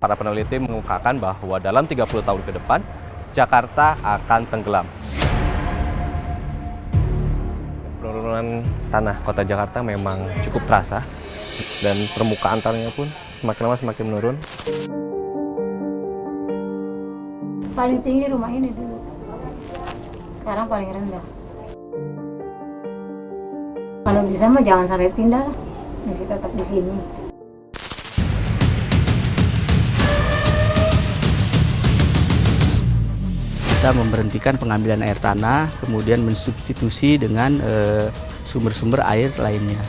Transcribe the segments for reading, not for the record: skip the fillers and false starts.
Para peneliti mengungkapkan bahwa dalam 30 tahun ke depan, Jakarta akan tenggelam. Penurunan tanah kota Jakarta memang cukup terasa, dan permukaan tanahnya pun semakin lama semakin menurun. Paling tinggi rumah ini dulu, sekarang paling rendah. Kalau bisa mah jangan sampai pindah lah, masih tetap di sini. Kita memberhentikan pengambilan air tanah, kemudian mensubstitusi dengan sumber-sumber air lainnya.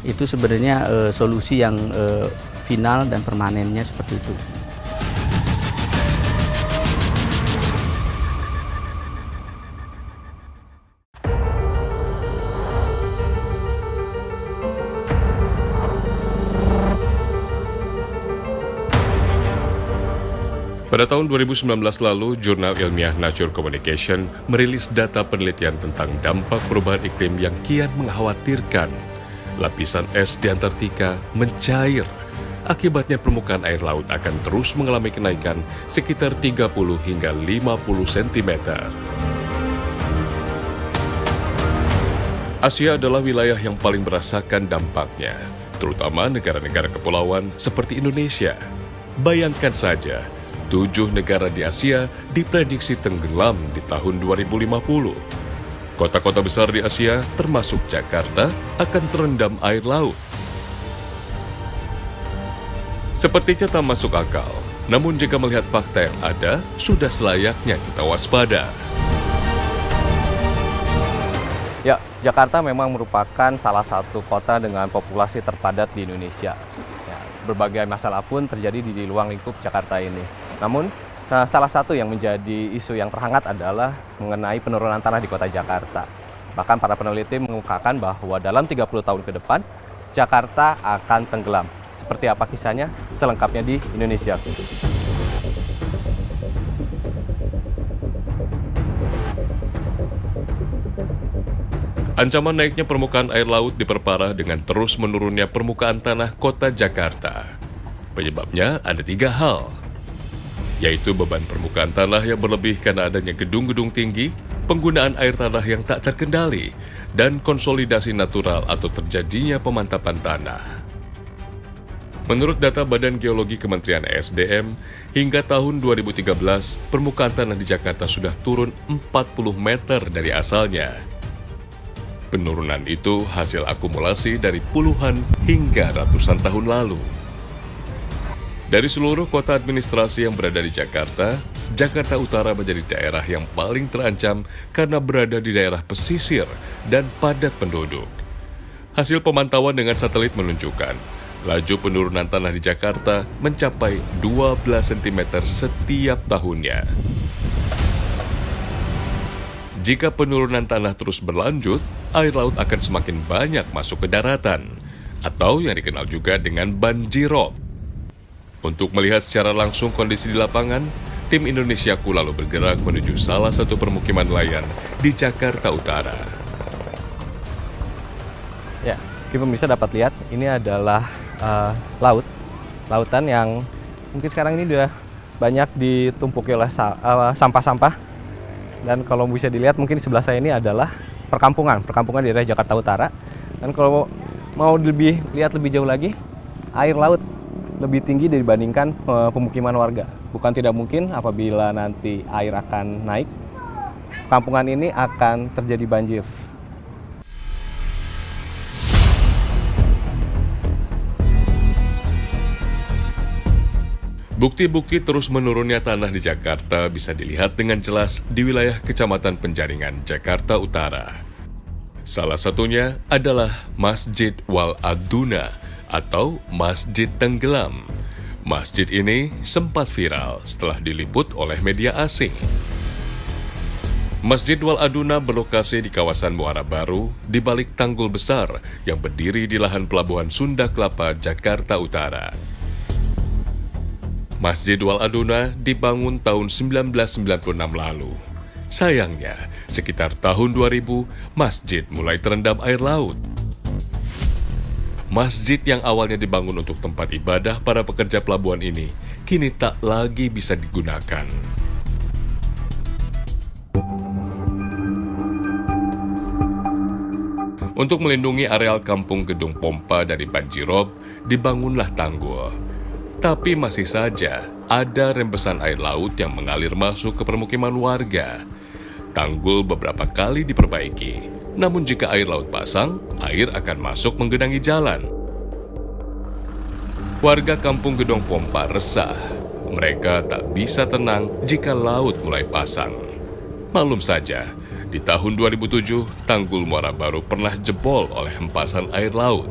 Itu sebenarnya solusi yang final dan permanennya seperti itu. Pada tahun 2019 lalu, jurnal ilmiah Nature Communication merilis data penelitian tentang dampak perubahan iklim yang kian mengkhawatirkan. Lapisan es di Antartika mencair. Akibatnya permukaan air laut akan terus mengalami kenaikan sekitar 30 hingga 50 cm. Asia adalah wilayah yang paling merasakan dampaknya, terutama negara-negara kepulauan seperti Indonesia. Bayangkan saja, 7 negara di Asia diprediksi tenggelam di tahun 2050. Kota-kota besar di Asia, termasuk Jakarta, akan terendam air laut. Sepertinya tak masuk akal, namun jika melihat fakta yang ada, sudah selayaknya kita waspada. Ya, Jakarta memang merupakan salah satu kota dengan populasi terpadat di Indonesia. Ya, berbagai masalah pun terjadi di ruang lingkup Jakarta ini. Namun, salah satu yang menjadi isu yang terhangat adalah mengenai penurunan tanah di kota Jakarta. Bahkan para peneliti mengungkapkan bahwa dalam 30 tahun ke depan, Jakarta akan tenggelam. Seperti apa kisahnya? Selengkapnya di Indonesia. Ancaman naiknya permukaan air laut diperparah dengan terus menurunnya permukaan tanah kota Jakarta. Penyebabnya ada 3 hal, yaitu beban permukaan tanah yang berlebih karena adanya gedung-gedung tinggi, penggunaan air tanah yang tak terkendali, dan konsolidasi natural atau terjadinya pemantapan tanah. Menurut data Badan Geologi Kementerian ESDM, hingga tahun 2013, permukaan tanah di Jakarta sudah turun 40 meter dari asalnya. Penurunan itu hasil akumulasi dari puluhan hingga ratusan tahun lalu. Dari seluruh kota administrasi yang berada di Jakarta, Jakarta Utara menjadi daerah yang paling terancam karena berada di daerah pesisir dan padat penduduk. Hasil pemantauan dengan satelit menunjukkan, laju penurunan tanah di Jakarta mencapai 12 cm setiap tahunnya. Jika penurunan tanah terus berlanjut, air laut akan semakin banyak masuk ke daratan, atau yang dikenal juga dengan banjirop. Untuk melihat secara langsung kondisi di lapangan, tim Indonesiaku lalu bergerak menuju salah satu permukiman nelayan di Jakarta Utara. Ya, kita bisa dapat lihat ini adalah lautan yang mungkin sekarang ini sudah banyak ditumpuki oleh sampah-sampah. Dan kalau bisa dilihat mungkin di sebelah saya ini adalah perkampungan di daerah Jakarta Utara. Dan kalau mau lihat lebih jauh lagi, air laut lebih tinggi dibandingkan pemukiman warga. Bukan tidak mungkin apabila nanti air akan naik, kampungan ini akan terjadi banjir. Bukti-bukti terus menurunnya tanah di Jakarta bisa dilihat dengan jelas di wilayah Kecamatan Penjaringan, Jakarta Utara. Salah satunya adalah Masjid Wal Aduna atau Masjid Tenggelam. Masjid ini sempat viral setelah diliput oleh media asing. Masjid Wal Aduna berlokasi di kawasan Muara Baru di balik tanggul besar yang berdiri di lahan pelabuhan Sunda Kelapa, Jakarta Utara. Masjid Wal Aduna dibangun tahun 1996 lalu. Sayangnya, sekitar tahun 2000, masjid mulai terendam air laut. Masjid yang awalnya dibangun untuk tempat ibadah para pekerja pelabuhan ini kini tak lagi bisa digunakan. Untuk melindungi areal kampung Gedong Pompa dari banjirop, dibangunlah tanggul. Tapi masih saja ada rembesan air laut yang mengalir masuk ke permukiman warga. Tanggul beberapa kali diperbaiki, namun jika air laut pasang, air akan masuk menggenangi jalan. Warga kampung Gedong Pompa resah. Mereka tak bisa tenang jika laut mulai pasang. Maklum saja, di tahun 2007, Tanggul Muara Baru pernah jebol oleh hempasan air laut.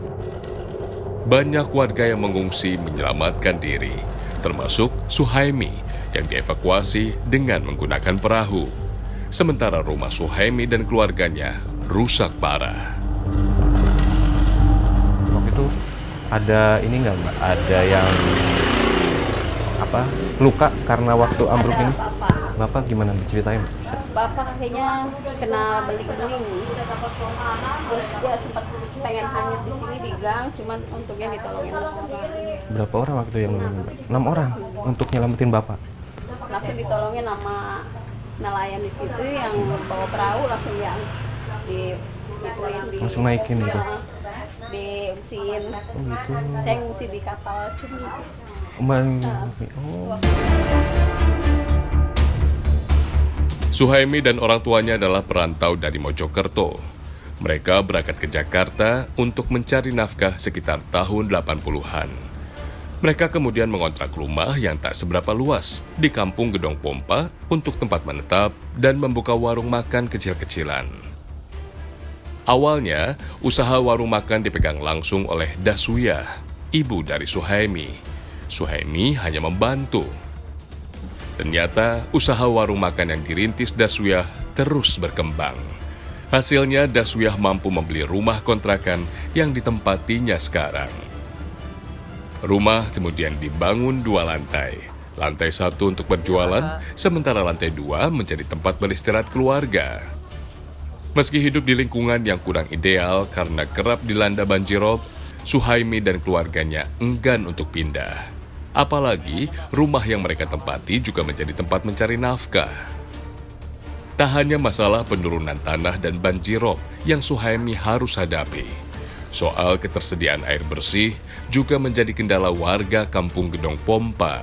Banyak warga yang mengungsi menyelamatkan diri, termasuk Suhaimi yang dievakuasi dengan menggunakan perahu. Sementara rumah Suhaimi dan keluarganya rusak parah. Waktu itu ada ini nggak Mbak? Ada yang luka karena waktu ambruk ini? Bapak gimana ceritain? Bapak kakinya kena beling-beling, terus dia sempat pengen hanyut di sini di gang, cuman untungnya ditolongin orang. Berapa orang waktu yang 6 orang untuk nyelamatin Bapak? Langsung ditolongin sama nelayan di situ yang bawa perahu, langsung yang Langsung naikin itu? diungsiin. Oh gitu. Saya ngungsi di kapal cumi. Oh. Suhaimi dan orang tuanya adalah perantau dari Mojokerto. Mereka berangkat ke Jakarta untuk mencari nafkah sekitar tahun 80-an. Mereka kemudian mengontrak rumah yang tak seberapa luas di kampung Gedong Pompa untuk tempat menetap dan membuka warung makan kecil-kecilan. Awalnya, usaha warung makan dipegang langsung oleh Daswiyah, ibu dari Suhaimi. Suhaimi hanya membantu. Ternyata, usaha warung makan yang dirintis Daswiyah terus berkembang. Hasilnya, Daswiyah mampu membeli rumah kontrakan yang ditempatinya sekarang. Rumah kemudian dibangun 2 lantai. Lantai 1 untuk berjualan, sementara lantai 2 menjadi tempat beristirahat keluarga. Meski hidup di lingkungan yang kurang ideal karena kerap dilanda banjirop, Suhaimi dan keluarganya enggan untuk pindah. Apalagi rumah yang mereka tempati juga menjadi tempat mencari nafkah. Tak hanya masalah penurunan tanah dan banjirop yang Suhaimi harus hadapi. Soal ketersediaan air bersih juga menjadi kendala warga kampung Gedong Pompa.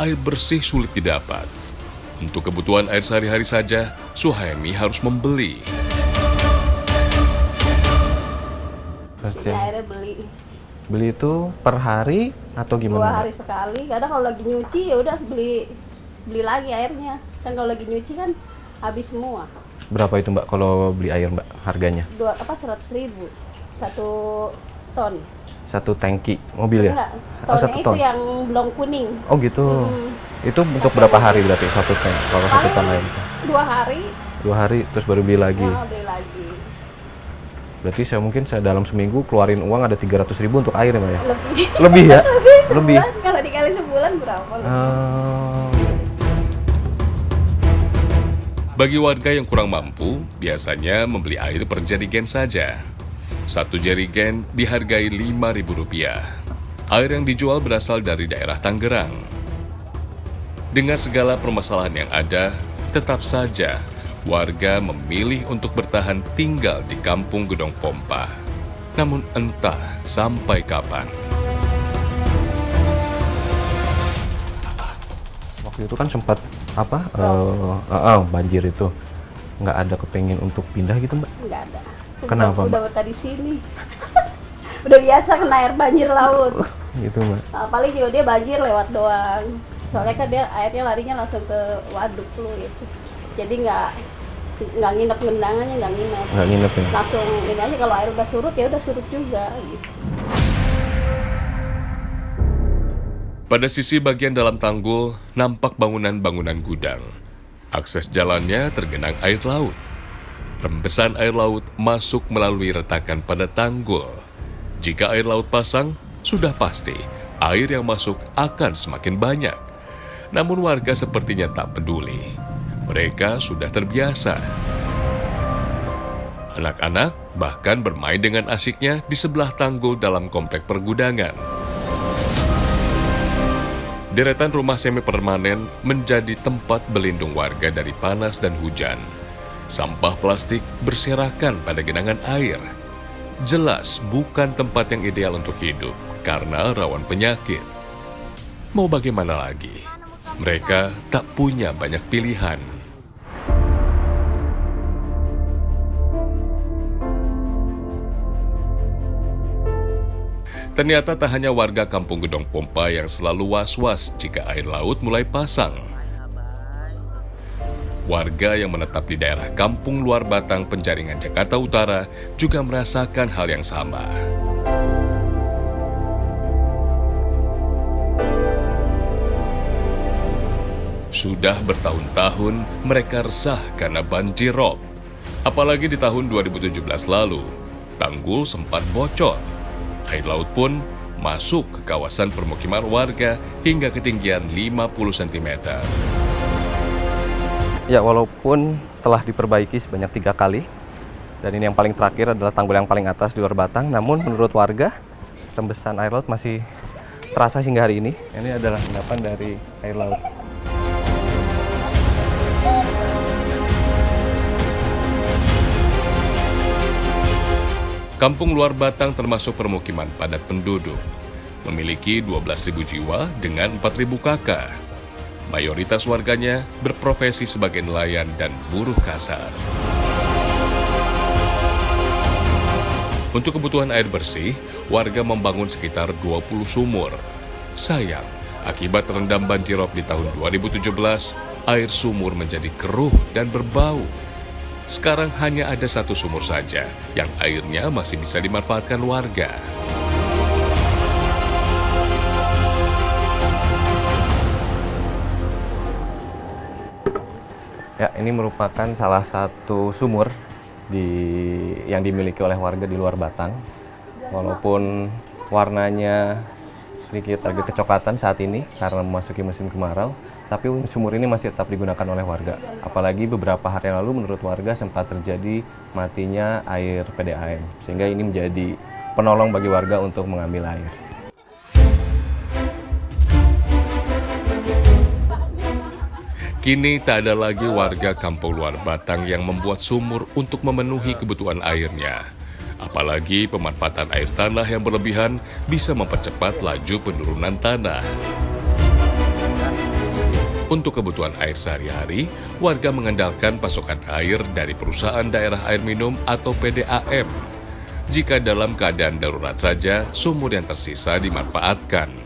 Air bersih sulit didapat. Untuk kebutuhan air sehari-hari saja, Suhaimi harus membeli. Sini airnya beli. Beli itu per hari atau 2 gimana? hari sekali. Kadang kalau lagi nyuci ya udah beli lagi airnya. Kan kalau lagi nyuci kan habis semua. Berapa itu Mbak kalau beli air Mbak harganya? 100.000 1 ton. 1 tangki mobil ya? Enggak, Oh, tonnya 1 itu ton. yang belum kuning. Oh gitu. Itu untuk berapa hari berarti 1 ton? Kalau 1 ton air itu? 2 hari 2 hari terus baru beli lagi. beli lagi. Berarti saya dalam seminggu keluarin uang ada 300.000 untuk air ya Mbak ya? Lebih. Lebih ya? Lebih. Kalau dikali sebulan berapa? Bagi warga yang kurang mampu, biasanya membeli air per jerigen saja. 1 jerigen dihargai Rp5.000. Air yang dijual berasal dari daerah Tangerang. Dengan segala permasalahan yang ada, tetap saja warga memilih untuk bertahan tinggal di kampung Gedong Pompa. Namun entah sampai kapan. Waktu itu kan sempat banjir itu. Nggak ada kepengen untuk pindah gitu Mbak? Enggak ada. Kenapa, Udah betah di sini. Udah biasa kena air banjir laut. Gitu Mbak. Paling juga dia banjir lewat doang. Soalnya kan dia airnya larinya langsung ke waduk lu itu. Jadi nggak nginep gendangannya, nggak nginep. Nggak nginep ya? Langsung ini aja, kalau air udah surut ya udah surut juga gitu. Pada sisi bagian dalam tanggul, nampak bangunan-bangunan gudang. Akses jalannya tergenang air laut. Rembesan air laut masuk melalui retakan pada tanggul. Jika air laut pasang, sudah pasti air yang masuk akan semakin banyak. Namun warga sepertinya tak peduli. Mereka sudah terbiasa. Anak-anak bahkan bermain dengan asyiknya di sebelah tanggul dalam komplek pergudangan. Deretan rumah semi permanen menjadi tempat berlindung warga dari panas dan hujan. Sampah plastik berserakan pada genangan air. Jelas bukan tempat yang ideal untuk hidup karena rawan penyakit. Mau bagaimana lagi? Mereka tak punya banyak pilihan. Ternyata tak hanya warga Kampung Gedong Pompa yang selalu was-was jika air laut mulai pasang. Warga yang menetap di daerah Kampung Luar Batang, Penjaringan, Jakarta Utara juga merasakan hal yang sama. Sudah bertahun-tahun mereka resah karena banjir rob. Apalagi di tahun 2017 lalu, tanggul sempat bocor. Air laut pun masuk ke kawasan permukiman warga hingga ketinggian 50 cm. Ya, walaupun telah diperbaiki sebanyak 3 kali, dan ini yang paling terakhir adalah tanggul yang paling atas di Luar Batang, namun menurut warga, rembesan air laut masih terasa hingga hari ini. Ini adalah endapan dari air laut. Kampung Luar Batang termasuk permukiman padat penduduk, memiliki 12.000 jiwa dengan 4.000 kakak. Mayoritas warganya berprofesi sebagai nelayan dan buruh kasar. Untuk kebutuhan air bersih, warga membangun sekitar 20 sumur. Sayang, akibat terendam banjirop di tahun 2017, air sumur menjadi keruh dan berbau. Sekarang hanya ada 1 sumur saja yang airnya masih bisa dimanfaatkan warga. Ya, ini merupakan salah satu sumur yang dimiliki oleh warga di Luar Batang. Walaupun warnanya sedikit agak kecoklatan saat ini karena memasuki musim kemarau, tapi sumur ini masih tetap digunakan oleh warga. Apalagi beberapa hari yang lalu menurut warga sempat terjadi matinya air PDAM, sehingga ini menjadi penolong bagi warga untuk mengambil air. Kini tak ada lagi warga Kampung Luar Batang yang membuat sumur untuk memenuhi kebutuhan airnya. Apalagi pemanfaatan air tanah yang berlebihan bisa mempercepat laju penurunan tanah. Untuk kebutuhan air sehari-hari, warga mengandalkan pasokan air dari perusahaan daerah air minum atau PDAM. Jika dalam keadaan darurat saja, sumur yang tersisa dimanfaatkan.